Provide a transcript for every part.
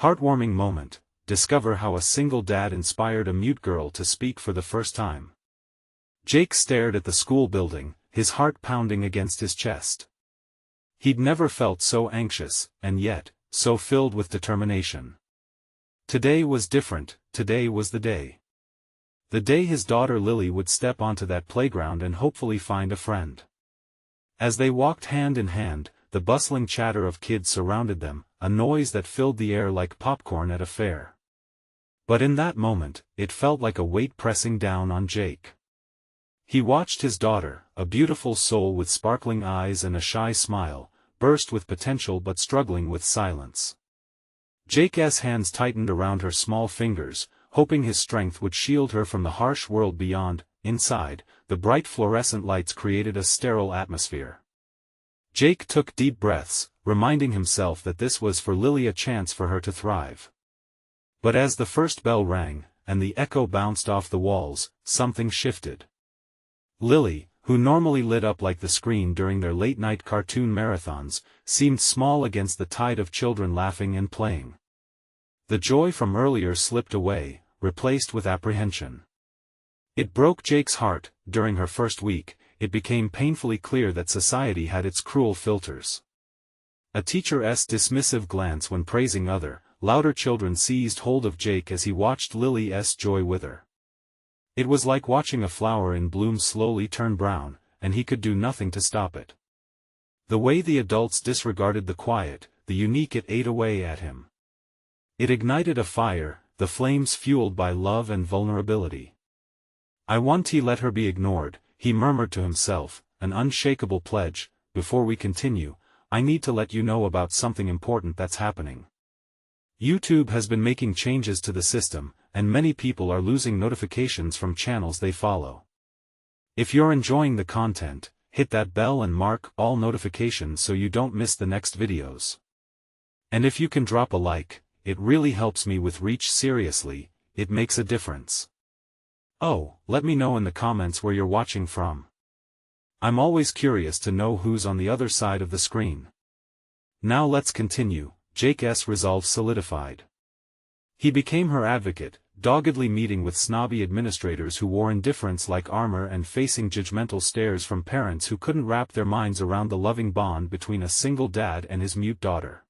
Heartwarming moment, discover how a single dad inspired a mute girl to speak for the first time. Jake stared at the school building, his heart pounding against his chest. He'd never felt so anxious, and yet, so filled with determination. Today was different, today was the day. The day his daughter Lily would step onto that playground and hopefully find a friend. As they walked hand in hand, the bustling chatter of kids surrounded them, a noise that filled the air like popcorn at a fair. But in that moment, it felt like a weight pressing down on Jake. He watched his daughter, a beautiful soul with sparkling eyes and a shy smile, burst with potential but struggling with silence. Jake's hands tightened around her small fingers, hoping his strength would shield her from the harsh world beyond. Inside, the bright fluorescent lights created a sterile atmosphere. Jake took deep breaths, reminding himself that this was for Lily a chance for her to thrive. But as the first bell rang, and the echo bounced off the walls, something shifted. Lily, who normally lit up like the screen during their late-night cartoon marathons, seemed small against the tide of children laughing and playing. The joy from earlier slipped away, replaced with apprehension. It broke Jake's heart. During her first week, it became painfully clear that society had its cruel filters. A teacher's dismissive glance when praising louder children seized hold of Jake as he watched Lily's joy wither. It was like watching a flower in bloom slowly turn brown, and he could do nothing to stop it. The way the adults disregarded the quiet, the unique, it ate away at him. It ignited a fire, the flames fueled by love and vulnerability. "I won't let her be ignored," he murmured to himself, an unshakable pledge. "Before we continue, I need to let you know about something important that's happening. YouTube has been making changes to the system, and many people are losing notifications from channels they follow. If you're enjoying the content, hit that bell and mark all notifications so you don't miss the next videos. And if you can drop a like, it really helps me with reach. Seriously, it makes a difference. Oh, let me know in the comments where you're watching from. I'm always curious to know who's on the other side of the screen." Now let's continue. Jake's resolve solidified. He became her advocate, doggedly meeting with snobby administrators who wore indifference like armor and facing judgmental stares from parents who couldn't wrap their minds around the loving bond between a single dad and his mute daughter.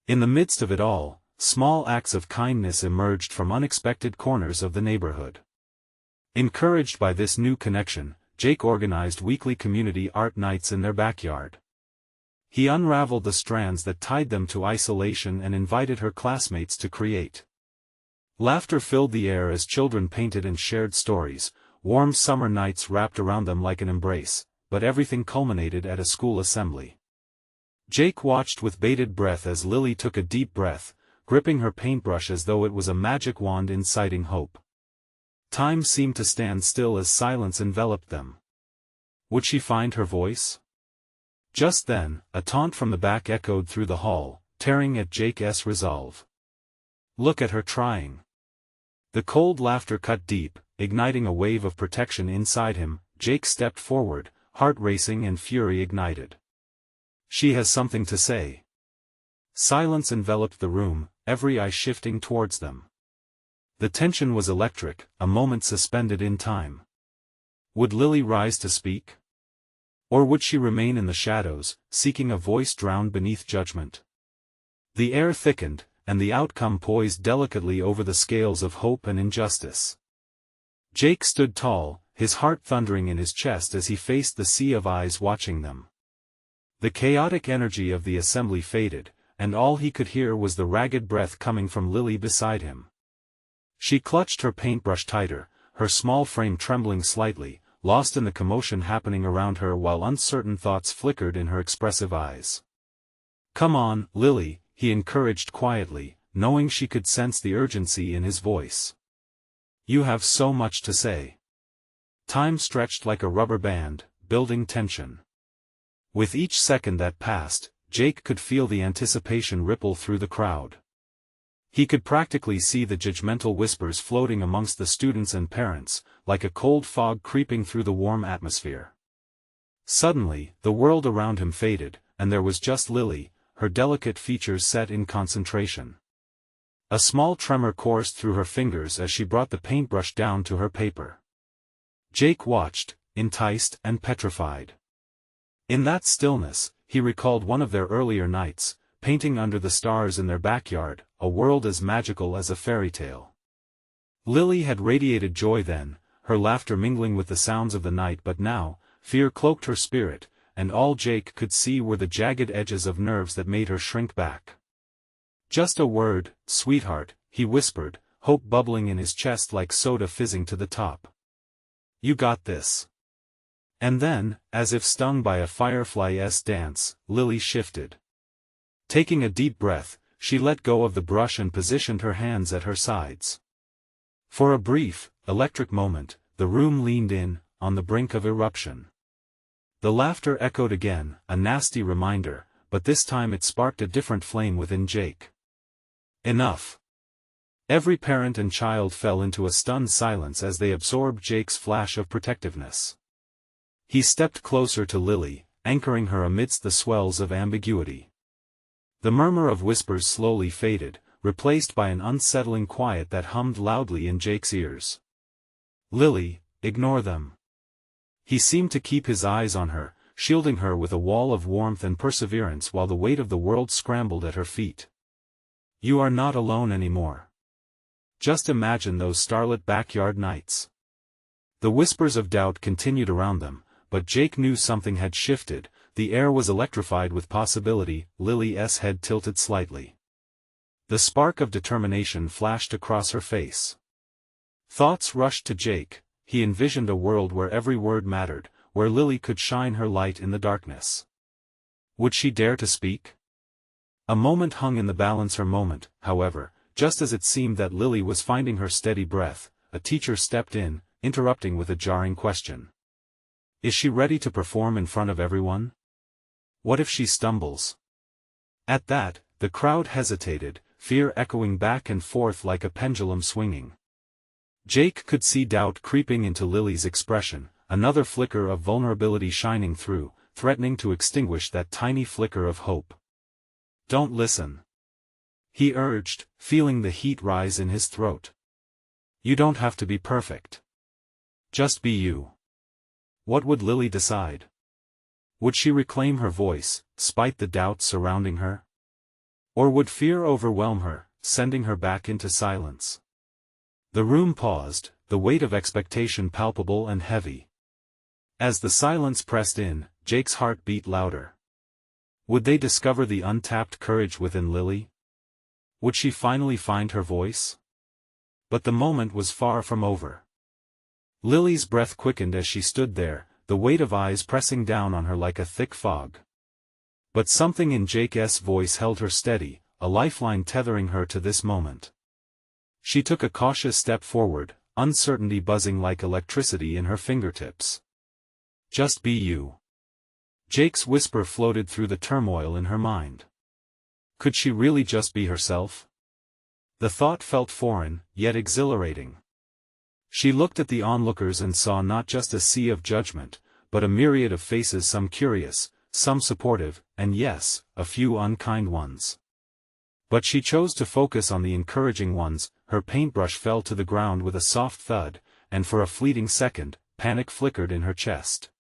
In the midst of it all, small acts of kindness emerged from unexpected corners of the neighborhood. Encouraged by this new connection, Jake organized weekly community art nights in their backyard. He unraveled the strands that tied them to isolation and invited her classmates to create. Laughter filled the air as children painted and shared stories. Warm summer nights wrapped around them like an embrace, but everything culminated at a school assembly. Jake watched with bated breath as Lily took a deep breath, gripping her paintbrush as though it was a magic wand inciting hope. Time seemed to stand still as silence enveloped them. Would she find her voice? Just then, a taunt from the back echoed through the hall, tearing at Jake's resolve. "Look at her trying." The cold laughter cut deep, igniting a wave of protection inside him. Jake stepped forward, heart racing and fury ignited. "She has something to say." Silence enveloped the room, every eye shifting towards them. The tension was electric, a moment suspended in time. Would Lily rise to speak? Or would she remain in the shadows, seeking a voice drowned beneath judgment? The air thickened, and the outcome poised delicately over the scales of hope and injustice. Jake stood tall, his heart thundering in his chest as he faced the sea of eyes watching them. The chaotic energy of the assembly faded, and all he could hear was the ragged breath coming from Lily beside him. She clutched her paintbrush tighter, her small frame trembling slightly, lost in the commotion happening around her while uncertain thoughts flickered in her expressive eyes. "Come on, Lily," he encouraged quietly, knowing she could sense the urgency in his voice. "You have so much to say." Time stretched like a rubber band, building tension. With each second that passed, Jake could feel the anticipation ripple through the crowd. He could practically see the judgmental whispers floating amongst the students and parents, like a cold fog creeping through the warm atmosphere. Suddenly, the world around him faded, and there was just Lily, her delicate features set in concentration. A small tremor coursed through her fingers as she brought the paintbrush down to her paper. Jake watched, enticed and petrified. In that stillness, he recalled one of their earlier nights, painting under the stars in their backyard, a world as magical as a fairy tale. Lily had radiated joy then, her laughter mingling with the sounds of the night, but now, fear cloaked her spirit, and all Jake could see were the jagged edges of nerves that made her shrink back. "Just a word, sweetheart," he whispered, hope bubbling in his chest like soda fizzing to the top. "You got this." And then, as if stung by a firefly's dance, Lily shifted. Taking a deep breath, she let go of the brush and positioned her hands at her sides. For a brief, electric moment, the room leaned in, on the brink of eruption. The laughter echoed again, a nasty reminder, but this time it sparked a different flame within Jake. Enough. Every parent and child fell into a stunned silence as they absorbed Jake's flash of protectiveness. He stepped closer to Lily, anchoring her amidst the swells of ambiguity. The murmur of whispers slowly faded, replaced by an unsettling quiet that hummed loudly in Jake's ears. "Lily, ignore them." He seemed to keep his eyes on her, shielding her with a wall of warmth and perseverance while the weight of the world scrambled at her feet. "You are not alone anymore. Just imagine those starlit backyard nights." The whispers of doubt continued around them, but Jake knew something had shifted. The air was electrified with possibility. Lily's head tilted slightly. The spark of determination flashed across her face. Thoughts rushed to Jake. He envisioned a world where every word mattered, where Lily could shine her light in the darkness. Would she dare to speak? A moment hung in the balance. Her moment, however, just as it seemed that Lily was finding her steady breath, a teacher stepped in, interrupting with a jarring question. "Is she ready to perform in front of everyone? What if she stumbles?" At that, the crowd hesitated, fear echoing back and forth like a pendulum swinging. Jake could see doubt creeping into Lily's expression, another flicker of vulnerability shining through, threatening to extinguish that tiny flicker of hope. "Don't listen," he urged, feeling the heat rise in his throat. "You don't have to be perfect. Just be you." What would Lily decide? Would she reclaim her voice, spite the doubts surrounding her? Or would fear overwhelm her, sending her back into silence? The room paused, the weight of expectation palpable and heavy. As the silence pressed in, Jake's heart beat louder. Would they discover the untapped courage within Lily? Would she finally find her voice? But the moment was far from over. Lily's breath quickened as she stood there, the weight of eyes pressing down on her like a thick fog. But something in Jake's voice held her steady, a lifeline tethering her to this moment. She took a cautious step forward, uncertainty buzzing like electricity in her fingertips. "Just be you." Jake's whisper floated through the turmoil in her mind. Could she really just be herself? The thought felt foreign, yet exhilarating. She looked at the onlookers and saw not just a sea of judgment, but a myriad of faces, some curious, some supportive, and yes, a few unkind ones. But she chose to focus on the encouraging ones. Her paintbrush fell to the ground with a soft thud, and for a fleeting second, panic flickered in her chest.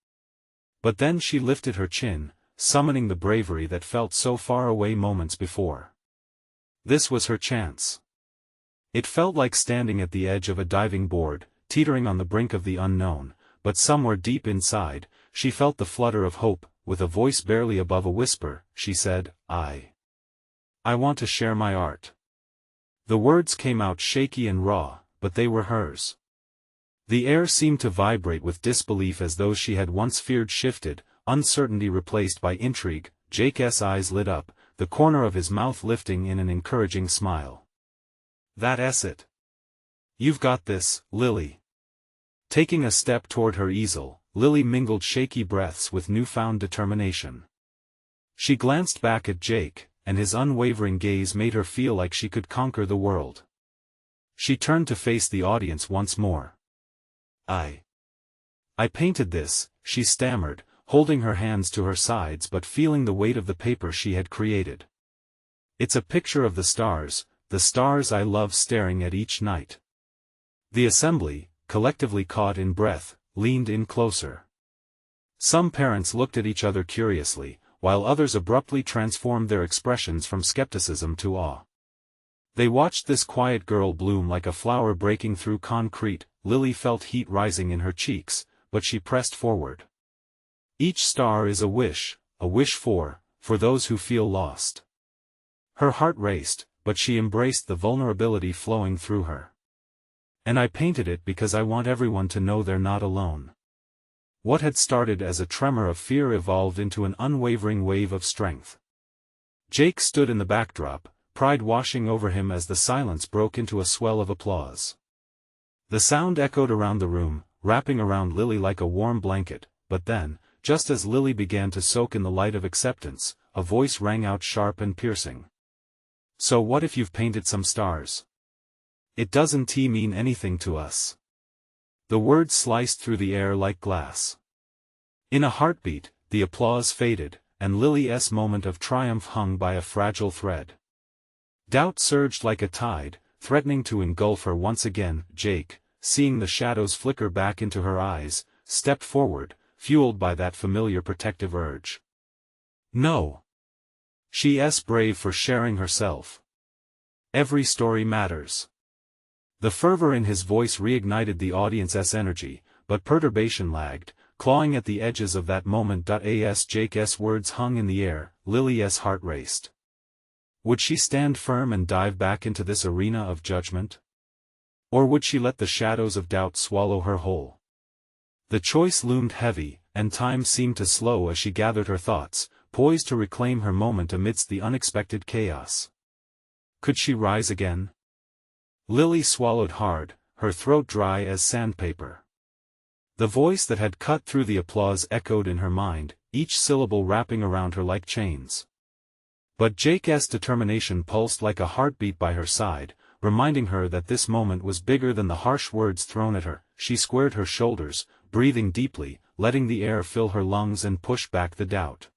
But then she lifted her chin, summoning the bravery that felt so far away moments before. This was her chance. It felt like standing at the edge of a diving board, teetering on the brink of the unknown, but somewhere deep inside, she felt the flutter of hope. With a voice barely above a whisper, she said, I want to share my art." The words came out shaky and raw, but they were hers. The air seemed to vibrate with disbelief as those she had once feared shifted, uncertainty replaced by intrigue. Jake's eyes lit up, the corner of his mouth lifting in an encouraging smile. "That's it. You've got this, Lily." Taking a step toward her easel, Lily mingled shaky breaths with newfound determination. She glanced back at Jake, and his unwavering gaze made her feel like she could conquer the world. She turned to face the audience once more. I painted this," she stammered, holding her hands to her sides but feeling the weight of the paper she had created. "It's a picture of the stars, the stars I love staring at each night. The assembly, collectively caught in breath, leaned in closer. Some parents looked at each other curiously, while others abruptly transformed their expressions from skepticism to awe. They watched this quiet girl bloom like a flower breaking through concrete. Lily felt heat rising in her cheeks, but she pressed forward. Each star is a wish for those who feel lost. Her heart raced, but she embraced the vulnerability flowing through her. And I painted it because I want everyone to know they're not alone. What had started as a tremor of fear evolved into an unwavering wave of strength. Jake stood in the backdrop, pride washing over him as the silence broke into a swell of applause. The sound echoed around the room, wrapping around Lily like a warm blanket, but then, just as Lily began to soak in the light of acceptance, a voice rang out sharp and piercing. So what if you've painted some stars? It doesn't mean anything to us. The words sliced through the air like glass. In a heartbeat, the applause faded, and Lily's moment of triumph hung by a fragile thread. Doubt surged like a tide, threatening to engulf her once again. Jake, seeing the shadows flicker back into her eyes, stepped forward, fueled by that familiar protective urge. No. She's brave for sharing herself. Every story matters. The fervor in his voice reignited the audience's energy, but perturbation lagged, clawing at the edges of that moment. As Jake's words hung in the air, Lily's heart raced. Would she stand firm and dive back into this arena of judgment? Or would she let the shadows of doubt swallow her whole? The choice loomed heavy, and time seemed to slow as she gathered her thoughts, poised to reclaim her moment amidst the unexpected chaos. Could she rise again? Lily swallowed hard, her throat dry as sandpaper. The voice that had cut through the applause echoed in her mind, each syllable wrapping around her like chains. But Jake's determination pulsed like a heartbeat by her side, reminding her that this moment was bigger than the harsh words thrown at her. She squared her shoulders, breathing deeply, letting the air fill her lungs and push back the doubt.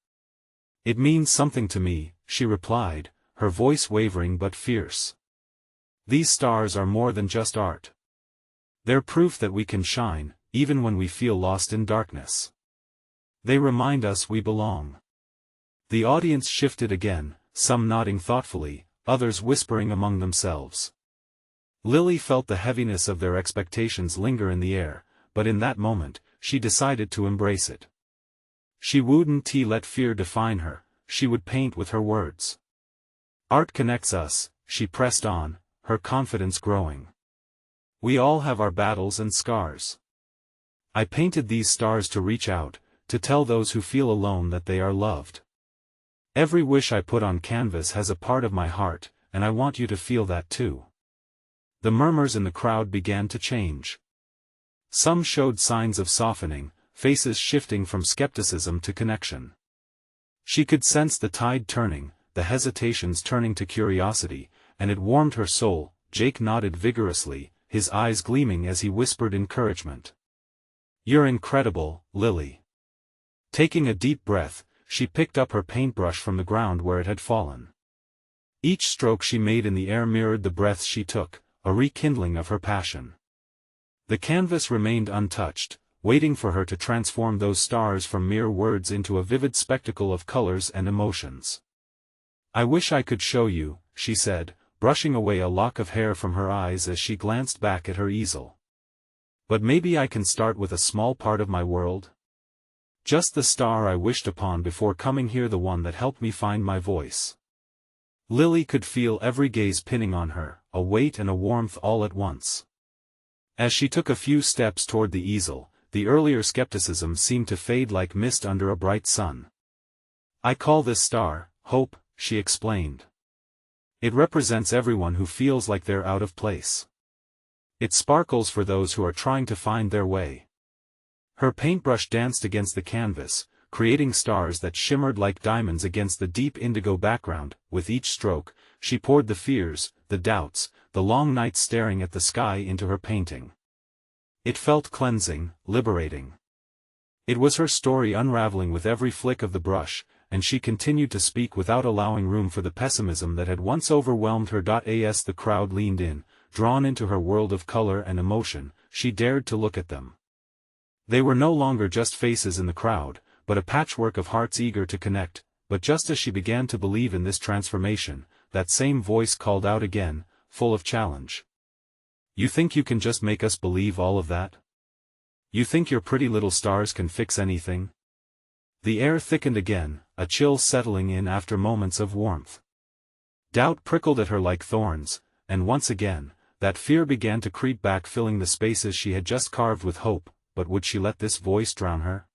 It means something to me, she replied, her voice wavering but fierce. These stars are more than just art. They're proof that we can shine, even when we feel lost in darkness. They remind us we belong. The audience shifted again, some nodding thoughtfully, others whispering among themselves. Lily felt the heaviness of their expectations linger in the air, but in that moment, she decided to embrace it. She wouldn't let fear define her, she would paint with her words. Art connects us, she pressed on, her confidence growing. We all have our battles and scars. I painted these stars to reach out, to tell those who feel alone that they are loved. Every wish I put on canvas has a part of my heart, and I want you to feel that too. The murmurs in the crowd began to change. Some showed signs of softening, faces shifting from skepticism to connection. She could sense the tide turning, the hesitations turning to curiosity, and it warmed her soul. Jake nodded vigorously, his eyes gleaming as he whispered encouragement. You're incredible, Lily. Taking a deep breath, she picked up her paintbrush from the ground where it had fallen. Each stroke she made in the air mirrored the breaths she took, a rekindling of her passion. The canvas remained untouched, waiting for her to transform those stars from mere words into a vivid spectacle of colors and emotions. I wish I could show you, she said, brushing away a lock of hair from her eyes as she glanced back at her easel. But maybe I can start with a small part of my world? Just the star I wished upon before coming here, the one that helped me find my voice. Lily could feel every gaze pinning on her, a weight and a warmth all at once. As she took a few steps toward the easel, the earlier skepticism seemed to fade like mist under a bright sun. I call this star, hope, she explained. It represents everyone who feels like they're out of place. It sparkles for those who are trying to find their way. Her paintbrush danced against the canvas, creating stars that shimmered like diamonds against the deep indigo background. With each stroke, she poured the fears, the doubts, the long nights staring at the sky into her painting. It felt cleansing, liberating. It was her story unraveling with every flick of the brush, and she continued to speak without allowing room for the pessimism that had once overwhelmed her. As the crowd leaned in, drawn into her world of color and emotion, she dared to look at them. They were no longer just faces in the crowd, but a patchwork of hearts eager to connect. But just as she began to believe in this transformation, that same voice called out again, full of challenge. "You think you can just make us believe all of that? You think your pretty little stars can fix anything?" The air thickened again, a chill settling in after moments of warmth. Doubt prickled at her like thorns, and once again, that fear began to creep back, filling the spaces she had just carved with hope. But would she let this voice drown her?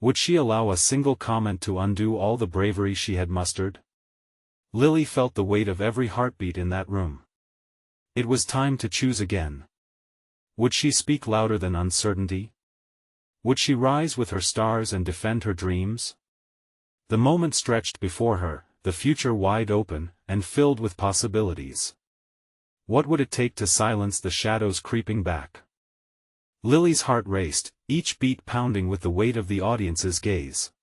Would she allow a single comment to undo all the bravery she had mustered? Lily felt the weight of every heartbeat in that room. It was time to choose again. Would she speak louder than uncertainty? Would she rise with her stars and defend her dreams? The moment stretched before her, the future wide open, and filled with possibilities. What would it take to silence the shadows creeping back? Lily's heart raced, each beat pounding with the weight of the audience's gaze.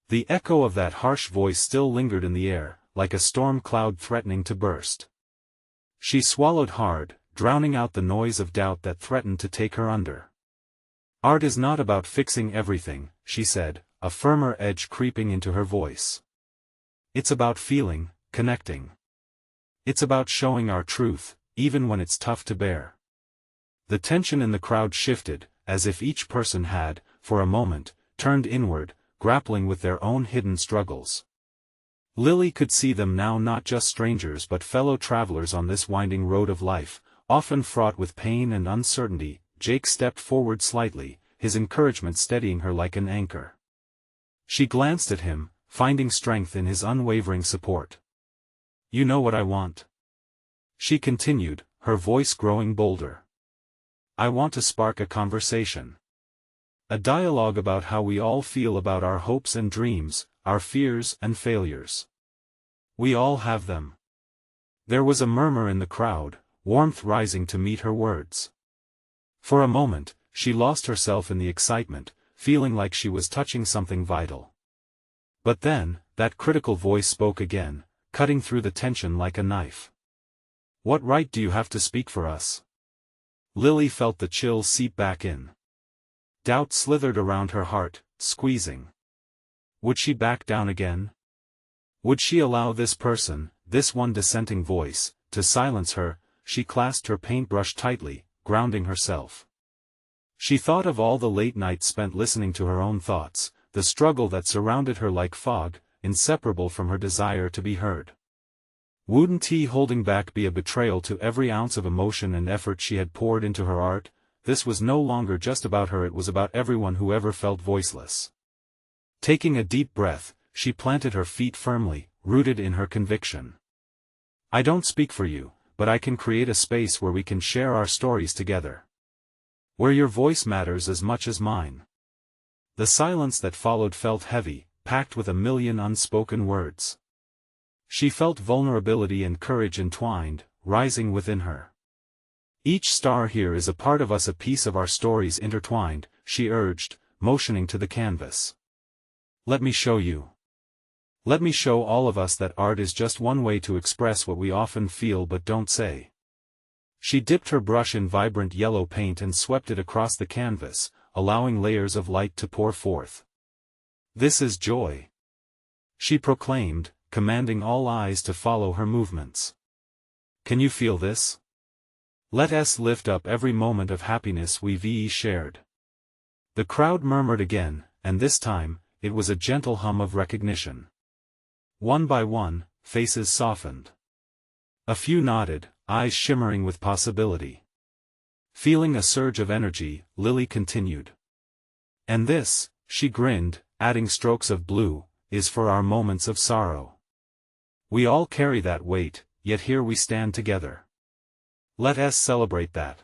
The echo of that harsh voice still lingered in the air, like a storm cloud threatening to burst. She swallowed hard, drowning out the noise of doubt that threatened to take her under. "Art is not about fixing everything," she said, a firmer edge creeping into her voice. "It's about feeling, connecting. It's about showing our truth, even when it's tough to bear." The tension in the crowd shifted, as if each person had, for a moment, turned inward, grappling with their own hidden struggles. Lily could see them now, not just strangers but fellow travelers on this winding road of life, often fraught with pain and uncertainty. Jake stepped forward slightly, his encouragement steadying her like an anchor. She glanced at him, finding strength in his unwavering support. "You know what I want," she continued, her voice growing bolder. "I want to spark a conversation. A dialogue about how we all feel about our hopes and dreams, our fears and failures. We all have them." There was a murmur in the crowd, warmth rising to meet her words. For a moment, she lost herself in the excitement, feeling like she was touching something vital. But then, that critical voice spoke again, cutting through the tension like a knife. "What right do you have to speak for us?" Lily felt the chill seep back in. Doubt slithered around her heart, squeezing. Would she back down again? Would she allow this person, this one dissenting voice, to silence her? She clasped her paintbrush tightly, grounding herself. She thought of all the late nights spent listening to her own thoughts, the struggle that surrounded her like fog, inseparable from her desire to be heard. Wouldn't holding back be a betrayal to every ounce of emotion and effort she had poured into her art? This was no longer just about her, it was about everyone who ever felt voiceless. Taking a deep breath, she planted her feet firmly, rooted in her conviction. "I don't speak for you, but I can create a space where we can share our stories together. Where your voice matters as much as mine." The silence that followed felt heavy, packed with a million unspoken words. She felt vulnerability and courage entwined, rising within her. "Each star here is a part of us, a piece of our stories intertwined," she urged, motioning to the canvas. "Let me show you. Let me show all of us that art is just one way to express what we often feel but don't say." She dipped her brush in vibrant yellow paint and swept it across the canvas, allowing layers of light to pour forth. "This is joy," she proclaimed, commanding all eyes to follow her movements. "Can you feel this? Let us lift up every moment of happiness we've shared." The crowd murmured again, and this time, it was a gentle hum of recognition. One by one, faces softened. A few nodded, eyes shimmering with possibility. Feeling a surge of energy, Lily continued. "And this," she grinned, adding strokes of blue, "is for our moments of sorrow. We all carry that weight, yet here we stand together. Let us celebrate that."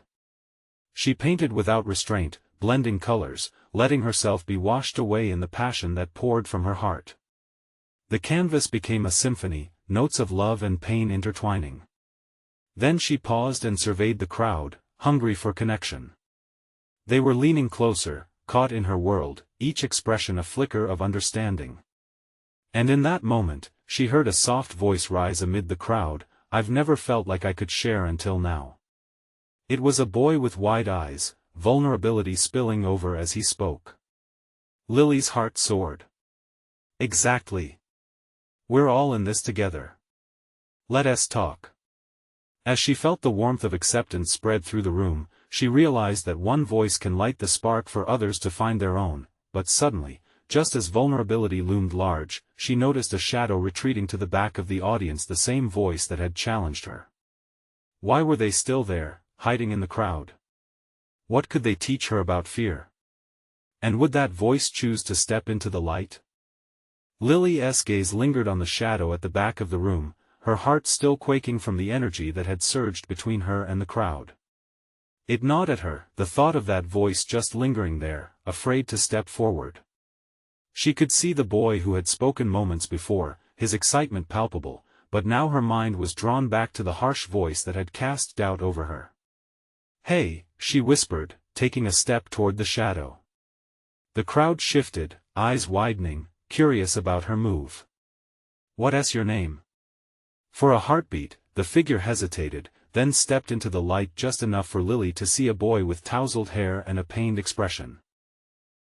She painted without restraint, blending colors, letting herself be washed away in the passion that poured from her heart. The canvas became a symphony, notes of love and pain intertwining. Then she paused and surveyed the crowd, hungry for connection. They were leaning closer, caught in her world, each expression a flicker of understanding. And in that moment, she heard a soft voice rise amid the crowd, "I've never felt like I could share until now." It was a boy with wide eyes, vulnerability spilling over as he spoke. Lily's heart soared. Exactly. We're all in this together. Let us talk. As she felt the warmth of acceptance spread through the room, she realized that one voice can light the spark for others to find their own, but suddenly, just as vulnerability loomed large, she noticed a shadow retreating to the back of the audience, the same voice that had challenged her. Why were they still there, hiding in the crowd? What could they teach her about fear? And would that voice choose to step into the light? Lily's gaze lingered on the shadow at the back of the room, her heart still quaking from the energy that had surged between her and the crowd. It gnawed at her, the thought of that voice just lingering there, afraid to step forward. She could see the boy who had spoken moments before, his excitement palpable, but now her mind was drawn back to the harsh voice that had cast doubt over her. "Hey," she whispered, taking a step toward the shadow. The crowd shifted, eyes widening, curious about her move. "What's your name?" For a heartbeat, the figure hesitated, then stepped into the light just enough for Lily to see a boy with tousled hair and a pained expression.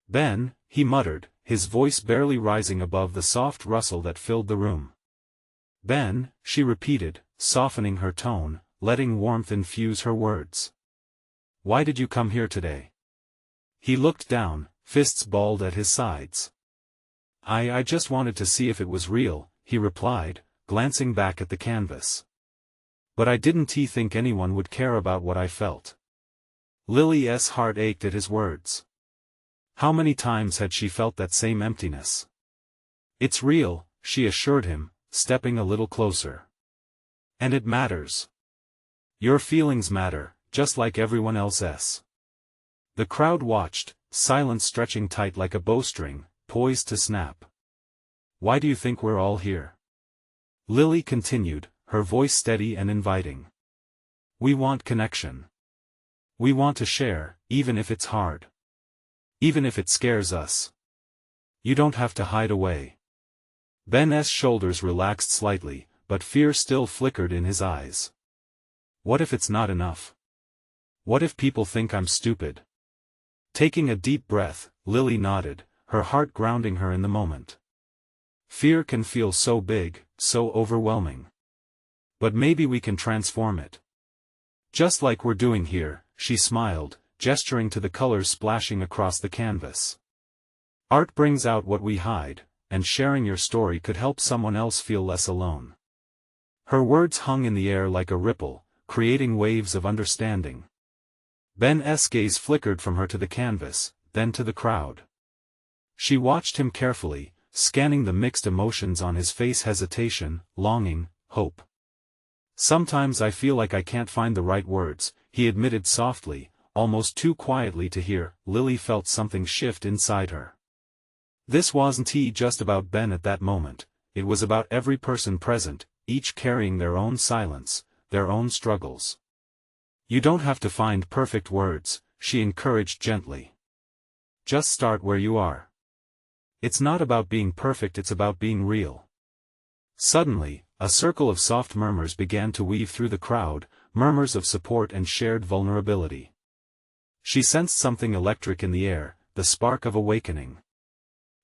"Ben," he muttered, his voice barely rising above the soft rustle that filled the room. "Ben," she repeated, softening her tone, letting warmth infuse her words. "Why did you come here today?" He looked down, fists balled at his sides. I just wanted to see if it was real," he replied, glancing back at the canvas. "But I didn't think anyone would care about what I felt." Lily's heart ached at his words. How many times had she felt that same emptiness? "It's real," she assured him, stepping a little closer. "And it matters. Your feelings matter, just like everyone else's." The crowd watched, silence stretching tight like a bowstring, poised to snap. "Why do you think we're all here?" Lily continued, her voice steady and inviting. "We want connection. We want to share, even if it's hard. Even if it scares us. You don't have to hide away." Ben's shoulders relaxed slightly, but fear still flickered in his eyes. "What if it's not enough? What if people think I'm stupid?" Taking a deep breath, Lily nodded, her heart grounding her in the moment. Fear can feel so big, so overwhelming. But maybe we can transform it. Just like we're doing here, she smiled, gesturing to the colors splashing across the canvas. "Art brings out what we hide, and sharing your story could help someone else feel less alone." Her words hung in the air like a ripple, creating waves of understanding. Ben's gaze flickered from her to the canvas, then to the crowd. She watched him carefully, scanning the mixed emotions on his face: hesitation, longing, hope. "Sometimes I feel like I can't find the right words," he admitted softly, almost too quietly to hear. Lily felt something shift inside her. This wasn't just about Ben at that moment, it was about every person present, each carrying their own silence, their own struggles. "You don't have to find perfect words," she encouraged gently. "Just start where you are. It's not about being perfect, it's about being real." Suddenly, a circle of soft murmurs began to weave through the crowd, murmurs of support and shared vulnerability. She sensed something electric in the air, the spark of awakening.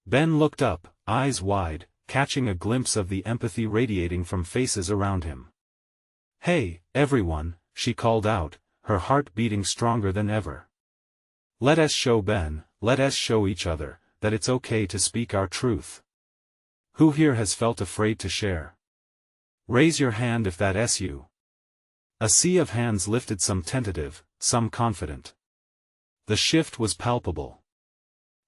Ben looked up, eyes wide, catching a glimpse of the empathy radiating from faces around him. "Hey, everyone," she called out, her heart beating stronger than ever. "Let us show Ben, let us show each other, that it's okay to speak our truth. Who here has felt afraid to share? Raise your hand if that's you." A sea of hands lifted, some tentative, some confident. The shift was palpable.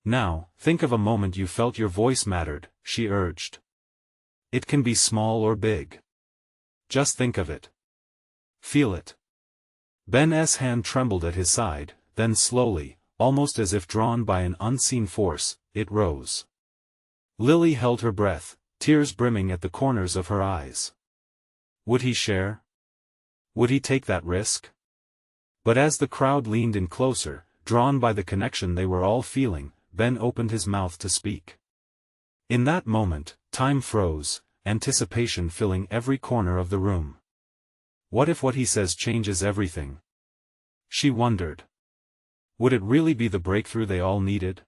"Now, think of a moment you felt your voice mattered," she urged. "It can be small or big. Just think of it. Feel it." Ben's hand trembled at his side, then slowly, almost as if drawn by an unseen force, it rose. Lily held her breath, tears brimming at the corners of her eyes. Would he share? Would he take that risk? But as the crowd leaned in closer, drawn by the connection they were all feeling, Ben opened his mouth to speak. In that moment, Time froze, anticipation filling every corner of the room. What if what he says changes everything? She wondered. Would it really be the breakthrough they all needed?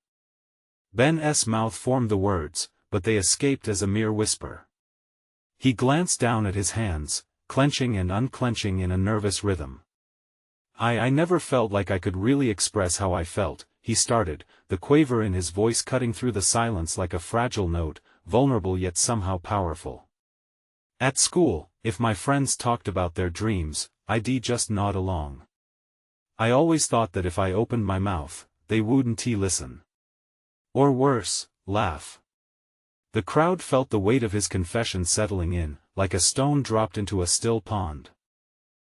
Ben's mouth formed the words, but they escaped as a mere whisper. He glanced down at his hands, clenching and unclenching in a nervous rhythm. I never felt like I could really express how I felt, he started, the quaver in his voice cutting through the silence like a fragile note, vulnerable yet somehow powerful. At school, if my friends talked about their dreams, I'd just nod along. I always thought that if I opened my mouth, they wouldn't listen. Or worse, laugh. The crowd felt the weight of his confession settling in, like a stone dropped into a still pond.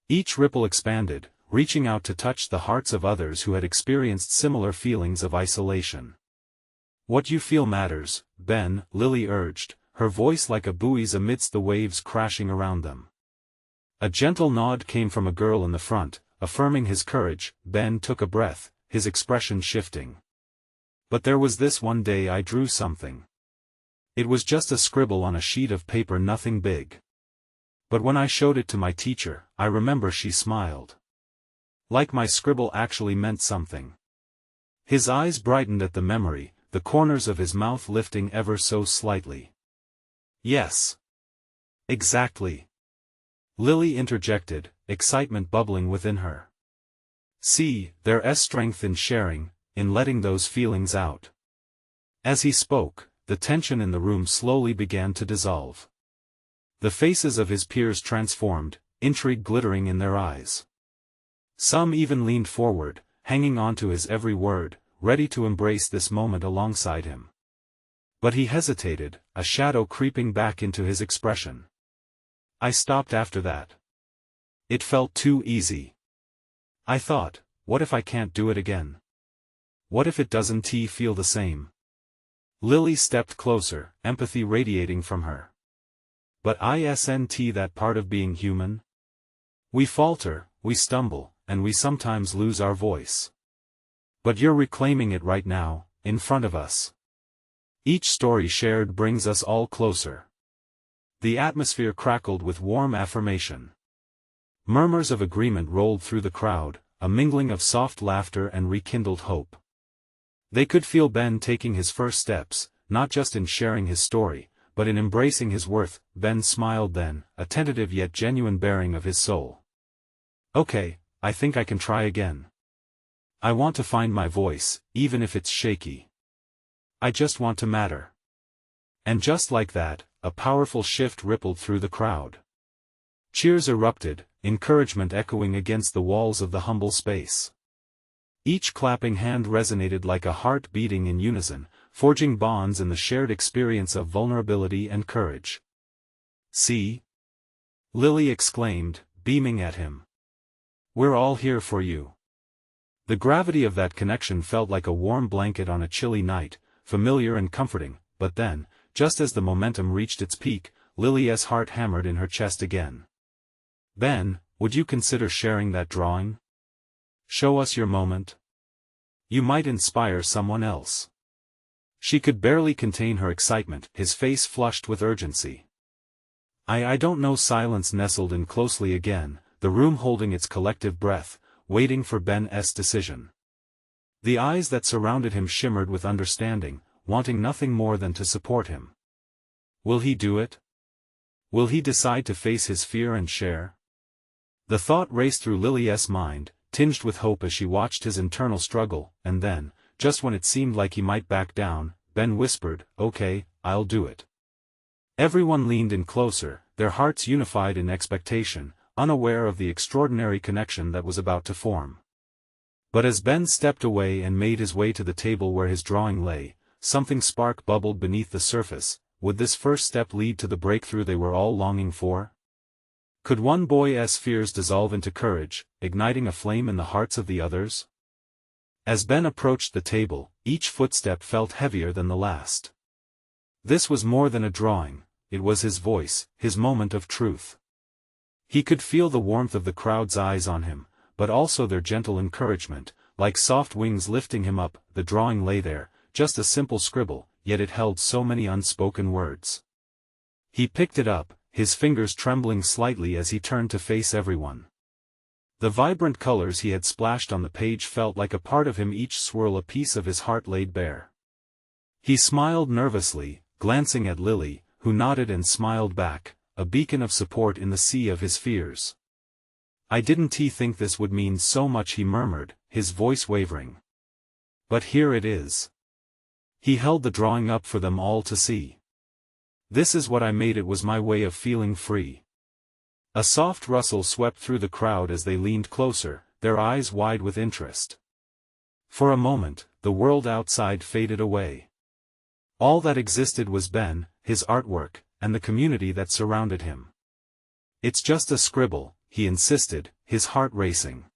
Each ripple expanded, reaching out to touch the hearts of others who had experienced similar feelings of isolation. What you feel matters, Ben, Lily urged, her voice like a buoy's amidst the waves crashing around them. A gentle nod came from a girl in the front, affirming his courage. Ben took a breath, his expression shifting. But there was this one day I drew something. It was just a scribble on a sheet of paper, nothing big. But when I showed it to my teacher, I remember she smiled. Like my scribble actually meant something. His eyes brightened at the memory, the corners of his mouth lifting ever so slightly. Yes. Exactly. Lily interjected, excitement bubbling within her. See, there's strength in sharing, in letting those feelings out. As he spoke, the tension in the room slowly began to dissolve. The faces of his peers transformed, intrigue glittering in their eyes. Some even leaned forward, hanging on to his every word, ready to embrace this moment alongside him. But he hesitated, a shadow creeping back into his expression. I stopped after that. It felt too easy. I thought, what if I can't do it again? What if it doesn't feel the same? Lily stepped closer, empathy radiating from her. But isn't that part of being human? We falter, we stumble, and we sometimes lose our voice. But you're reclaiming it right now, in front of us. Each story shared brings us all closer. The atmosphere crackled with warm affirmation. Murmurs of agreement rolled through the crowd, a mingling of soft laughter and rekindled hope. They could feel Ben taking his first steps, not just in sharing his story, but in embracing his worth. Ben smiled then, a tentative yet genuine baring of his soul. Okay, I think I can try again. I want to find my voice, even if it's shaky. I just want to matter. And just like that, a powerful shift rippled through the crowd. Cheers erupted, encouragement echoing against the walls of the humble space. Each clapping hand resonated like a heart beating in unison, forging bonds in the shared experience of vulnerability and courage. See? Lily exclaimed, beaming at him. We're all here for you. The gravity of that connection felt like a warm blanket on a chilly night, familiar and comforting, but then, just as the momentum reached its peak, Lily's heart hammered in her chest again. Ben, would you consider sharing that drawing? Show us your moment. You might inspire someone else. She could barely contain her excitement, his face flushed with urgency. I don't know. Silence nestled in closely again, the room holding its collective breath, waiting for Ben's decision. The eyes that surrounded him shimmered with understanding, wanting nothing more than to support him. Will he do it? Will he decide to face his fear and share? The thought raced through Lily's mind, tinged with hope as she watched his internal struggle, and then, just when it seemed like he might back down, Ben whispered, "Okay, I'll do it." Everyone leaned in closer, their hearts unified in expectation, unaware of the extraordinary connection that was about to form. But as Ben stepped away and made his way to the table where his drawing lay, something spark bubbled beneath the surface. Would this first step lead to the breakthrough they were all longing for? Could one boy's fears dissolve into courage, igniting a flame in the hearts of the others? As Ben approached the table, each footstep felt heavier than the last. This was more than a drawing, it was his voice, his moment of truth. He could feel the warmth of the crowd's eyes on him, but also their gentle encouragement, like soft wings lifting him up. The drawing lay there, just a simple scribble, yet it held so many unspoken words. He picked it up, his fingers trembling slightly as he turned to face everyone. The vibrant colors he had splashed on the page felt like a part of him, each swirl a piece of his heart laid bare. He smiled nervously, glancing at Lily, who nodded and smiled back, a beacon of support in the sea of his fears. "I didn't think this would mean so much," he murmured, his voice wavering. "But here it is." He held the drawing up for them all to see. "This is what I made. It was my way of feeling free." A soft rustle swept through the crowd as they leaned closer, their eyes wide with interest. For a moment, the world outside faded away. All that existed was Ben, his artwork, and the community that surrounded him. "It's just a scribble," he insisted, his heart racing.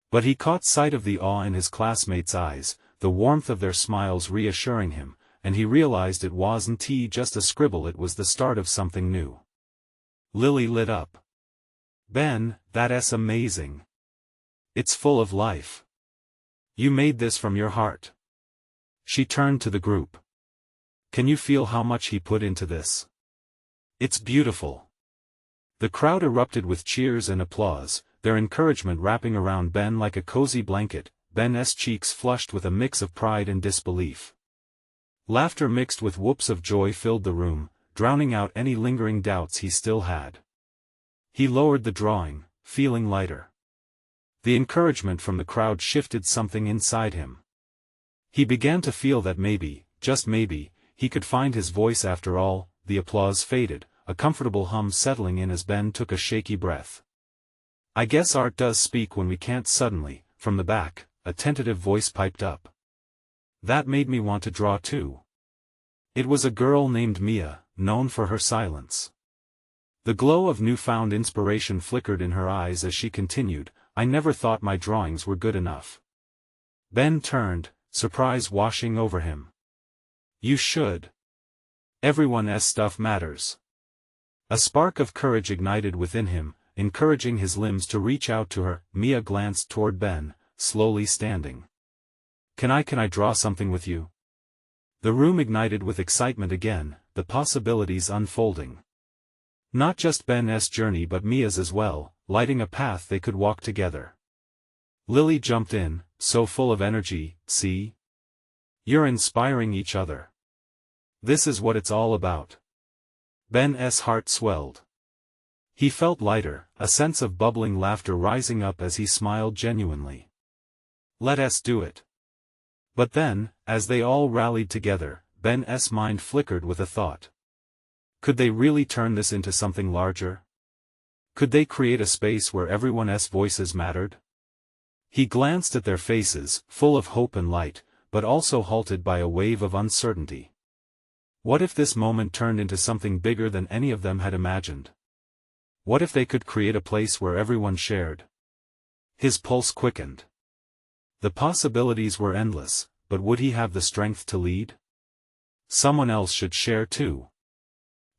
But he caught sight of the awe in his classmates' eyes, the warmth of their smiles reassuring him, and he realized it wasn't just a scribble, it was the start of something new. Lily lit up. "Ben, that's amazing. It's full of life. You made this from your heart." She turned to the group. "Can you feel how much he put into this? It's beautiful." The crowd erupted with cheers and applause, their encouragement wrapping around Ben like a cozy blanket. Ben's cheeks flushed with a mix of pride and disbelief. Laughter mixed with whoops of joy filled the room, drowning out any lingering doubts he still had. He lowered the drawing, feeling lighter. The encouragement from the crowd shifted something inside him. He began to feel that maybe, just maybe, he could find his voice after all. The applause faded, a comfortable hum settling in as Ben took a shaky breath. "I guess art does speak when we can't." Suddenly, from the back, a tentative voice piped up. "That made me want to draw too." It was a girl named Mia, known for her silence. The glow of newfound inspiration flickered in her eyes as she continued, "I never thought my drawings were good enough." Ben turned, surprise washing over him. "You should. Everyone's stuff matters." A spark of courage ignited within him, encouraging his limbs to reach out to her. Mia glanced toward Ben, slowly standing. Can I draw something with you?" The room ignited with excitement again, the possibilities unfolding. Not just Ben's journey but Mia's as well, lighting a path they could walk together. Lily jumped in, so full of energy. "See? You're inspiring each other. This is what it's all about." Ben's heart swelled. He felt lighter, a sense of bubbling laughter rising up as he smiled genuinely. "Let us do it." But then, as they all rallied together, Ben's mind flickered with a thought. Could they really turn this into something larger? Could they create a space where everyone's voices mattered? He glanced at their faces, full of hope and light, but also halted by a wave of uncertainty. What if this moment turned into something bigger than any of them had imagined? What if they could create a place where everyone shared? His pulse quickened. The possibilities were endless, but would he have the strength to lead? Someone else should share too.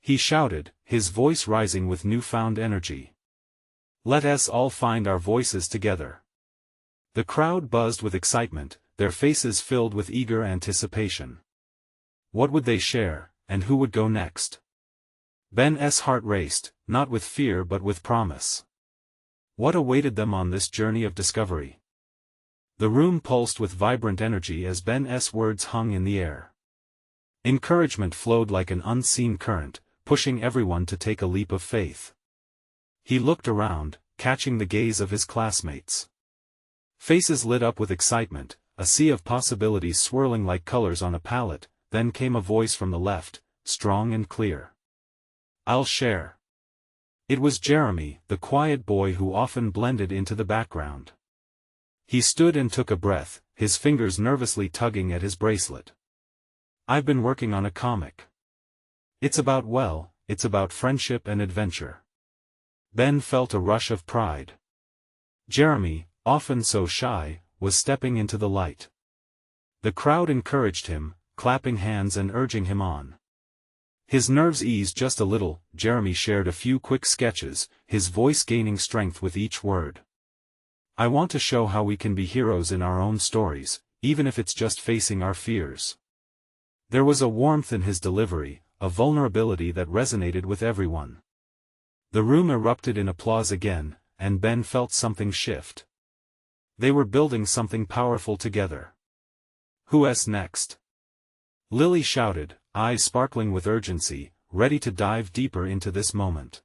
He shouted, his voice rising with newfound energy. "Let us all find our voices together." The crowd buzzed with excitement, their faces filled with eager anticipation. What would they share, and who would go next? Ben's heart raced, not with fear but with promise. What awaited them on this journey of discovery? The room pulsed with vibrant energy as Ben's words hung in the air. Encouragement flowed like an unseen current, pushing everyone to take a leap of faith. He looked around, catching the gaze of his classmates. Faces lit up with excitement, a sea of possibilities swirling like colors on a palette. Then came a voice from the left, strong and clear. "I'll share." It was Jeremy, the quiet boy who often blended into the background. He stood and took a breath, his fingers nervously tugging at his bracelet. "I've been working on a comic. It's about friendship and adventure." Ben felt a rush of pride. Jeremy, often so shy, was stepping into the light. The crowd encouraged him, clapping hands and urging him on. His nerves eased just a little. Jeremy shared a few quick sketches, his voice gaining strength with each word. "I want to show how we can be heroes in our own stories, even if it's just facing our fears." There was a warmth in his delivery, a vulnerability that resonated with everyone. The room erupted in applause again, and Ben felt something shift. They were building something powerful together. "Who's next?" Lily shouted, eyes sparkling with urgency, ready to dive deeper into this moment.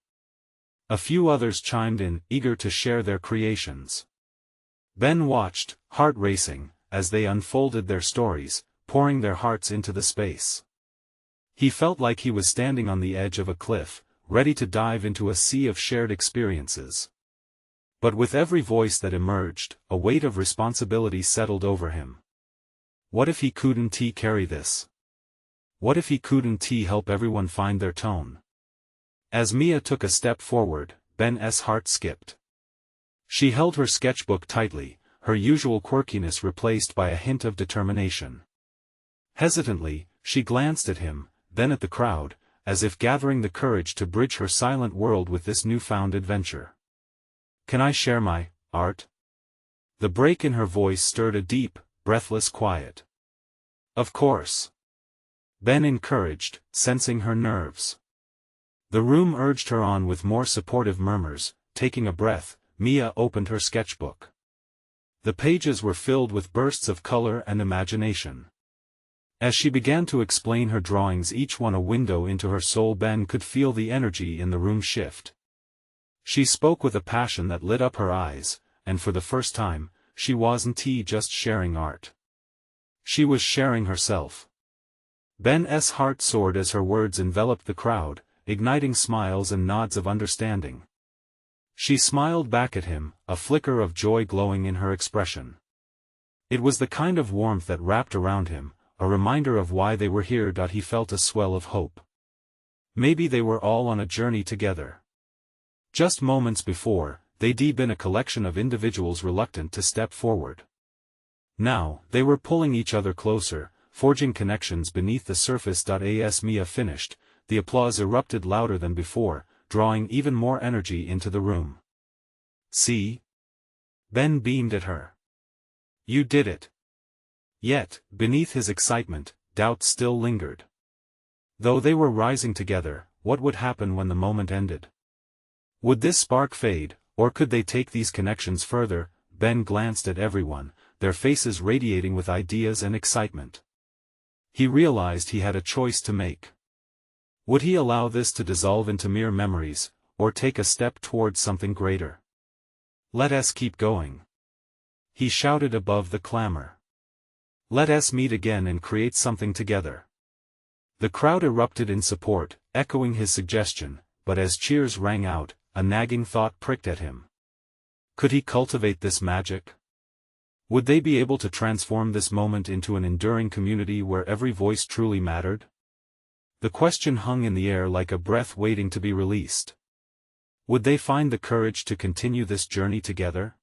A few others chimed in, eager to share their creations. Ben watched, heart racing, as they unfolded their stories, pouring their hearts into the space. He felt like he was standing on the edge of a cliff, ready to dive into a sea of shared experiences. But with every voice that emerged, a weight of responsibility settled over him. What if he couldn't carry this? What if he couldn't help everyone find their tone? As Mia took a step forward, Ben's heart skipped. She held her sketchbook tightly, her usual quirkiness replaced by a hint of determination. Hesitantly, she glanced at him, then at the crowd, as if gathering the courage to bridge her silent world with this newfound adventure. "Can I share my art?" The break in her voice stirred a deep, breathless quiet. "Of course," Ben encouraged, sensing her nerves. The room urged her on with more supportive murmurs. Taking a breath, Mia opened her sketchbook. The pages were filled with bursts of color and imagination. As she began to explain her drawings, each one a window into her soul, Ben could feel the energy in the room shift. She spoke with a passion that lit up her eyes, and for the first time, she wasn't just sharing art. She was sharing herself. Ben's heart soared as her words enveloped the crowd, igniting smiles and nods of understanding. She smiled back at him, a flicker of joy glowing in her expression. It was the kind of warmth that wrapped around him, a reminder of why they were here. He felt a swell of hope. Maybe they were all on a journey together. Just moments before, they'd been a collection of individuals reluctant to step forward. Now, they were pulling each other closer, forging connections beneath the surface. As Mia finished, the applause erupted louder than before, drawing even more energy into the room. "See?" Ben beamed at her. "You did it." Yet, beneath his excitement, doubt still lingered. Though they were rising together, what would happen when the moment ended? Would this spark fade, or could they take these connections further? Ben glanced at everyone, their faces radiating with ideas and excitement. He realized he had a choice to make. Would he allow this to dissolve into mere memories, or take a step towards something greater? "Let us keep going," he shouted above the clamor. "Let us meet again and create something together." The crowd erupted in support, echoing his suggestion, but as cheers rang out, a nagging thought pricked at him. Could he cultivate this magic? Would they be able to transform this moment into an enduring community where every voice truly mattered? The question hung in the air like a breath waiting to be released. Would they find the courage to continue this journey together?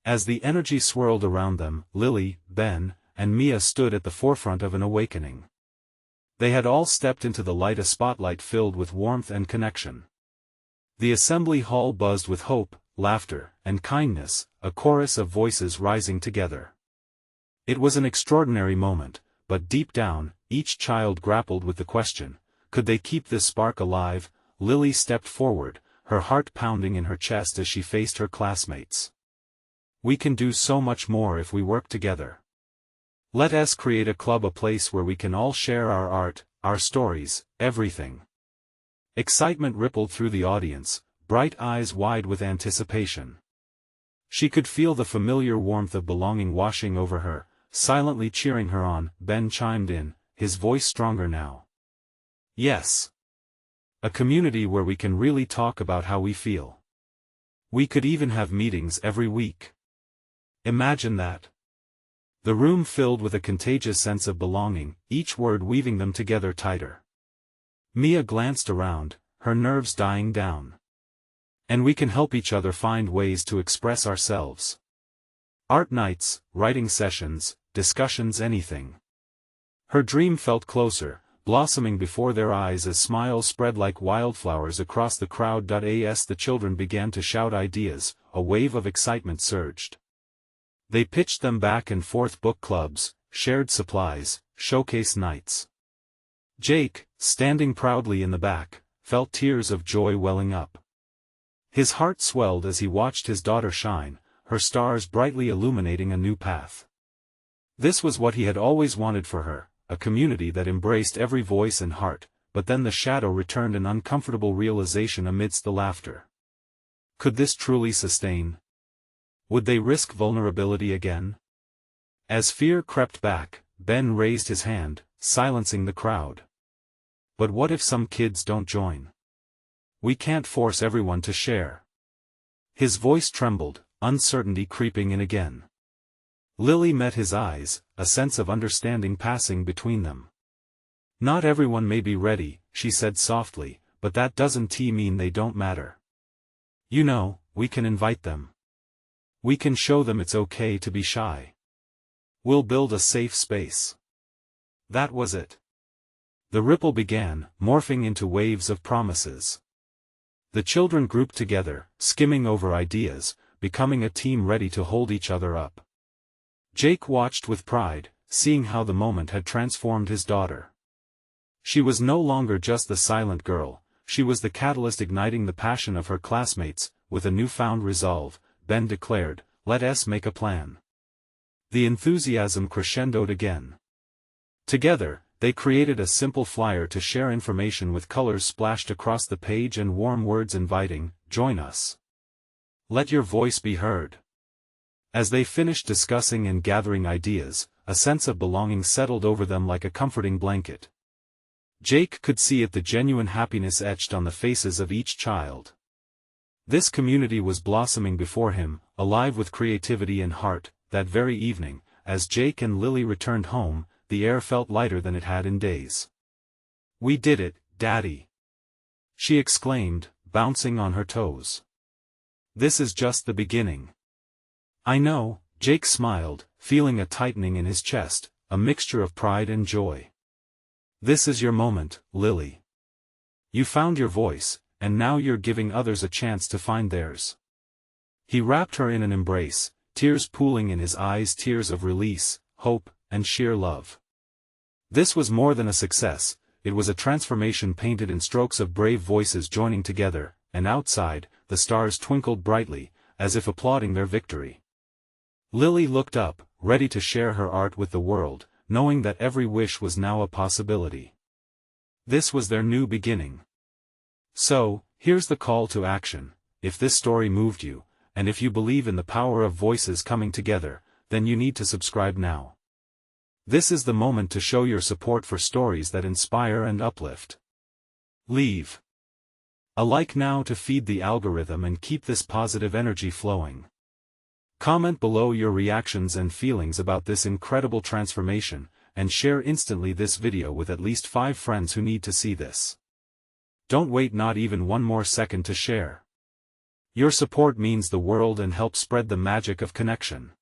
As the energy swirled around them, Lily, Ben, and Mia stood at the forefront of an awakening. They had all stepped into the light, a spotlight filled with warmth and connection. The assembly hall buzzed with hope, laughter, and kindness, a chorus of voices rising together. It was an extraordinary moment, but deep down, each child grappled with the question, could they keep this spark alive? Lily stepped forward, her heart pounding in her chest as she faced her classmates. "We can do so much more if we work together. Let us create a club, a place where we can all share our art, our stories, everything." Excitement rippled through the audience, bright eyes wide with anticipation. She could feel the familiar warmth of belonging washing over her, silently cheering her on. Ben chimed in, his voice stronger now. "Yes. A community where we can really talk about how we feel. We could even have meetings every week. Imagine that." The room filled with a contagious sense of belonging, each word weaving them together tighter. Mia glanced around, her nerves dying down. "And we can help each other find ways to express ourselves. Art nights, writing sessions, discussions, anything." Her dream felt closer, blossoming before their eyes as smiles spread like wildflowers across the crowd. As the children began to shout ideas, a wave of excitement surged. They pitched them back and forth: book clubs, shared supplies, showcase nights. Jake, standing proudly in the back, felt tears of joy welling up. His heart swelled as he watched his daughter shine, her stars brightly illuminating a new path. This was what he had always wanted for her, a community that embraced every voice and heart, but then the shadow returned, an uncomfortable realization amidst the laughter. Could this truly sustain? Would they risk vulnerability again? As fear crept back, Ben raised his hand, silencing the crowd. But what if some kids don't join? We can't force everyone to share. His voice trembled, uncertainty creeping in again. Lily met his eyes, a sense of understanding passing between them. Not everyone may be ready, she said softly, but that doesn't mean they don't matter. You know, we can invite them. We can show them it's okay to be shy. We'll build a safe space. That was it. The ripple began, morphing into waves of promises. The children grouped together, skimming over ideas, becoming a team ready to hold each other up. Jake watched with pride, seeing how the moment had transformed his daughter. She was no longer just the silent girl, she was the catalyst igniting the passion of her classmates. With a newfound resolve, Ben declared, "Let's make a plan." The enthusiasm crescendoed again. Together, they created a simple flyer to share information with colors splashed across the page and warm words inviting, "Join us. Let your voice be heard." As they finished discussing and gathering ideas, a sense of belonging settled over them like a comforting blanket. Jake could see it, the genuine happiness etched on the faces of each child. This community was blossoming before him, alive with creativity and heart. That very evening, as Jake and Lily returned home, the air felt lighter than it had in days. "We did it, Daddy!" she exclaimed, bouncing on her toes. "This is just the beginning." "I know," Jake smiled, feeling a tightening in his chest, a mixture of pride and joy. "This is your moment, Lily. You found your voice, and now you're giving others a chance to find theirs." He wrapped her in an embrace, tears pooling in his eyes, tears of release, hope, and sheer love. This was more than a success, it was a transformation painted in strokes of brave voices joining together, and outside, the stars twinkled brightly, as if applauding their victory. Lily looked up, ready to share her art with the world, knowing that every wish was now a possibility. This was their new beginning. So, here's the call to action. If this story moved you, and if you believe in the power of voices coming together, then you need to subscribe now. This is the moment to show your support for stories that inspire and uplift. Leave a like now to feed the algorithm and keep this positive energy flowing. Comment below your reactions and feelings about this incredible transformation, and share instantly this video with at least 5 friends who need to see this. Don't wait not even one more second to share. Your support means the world and helps spread the magic of connection.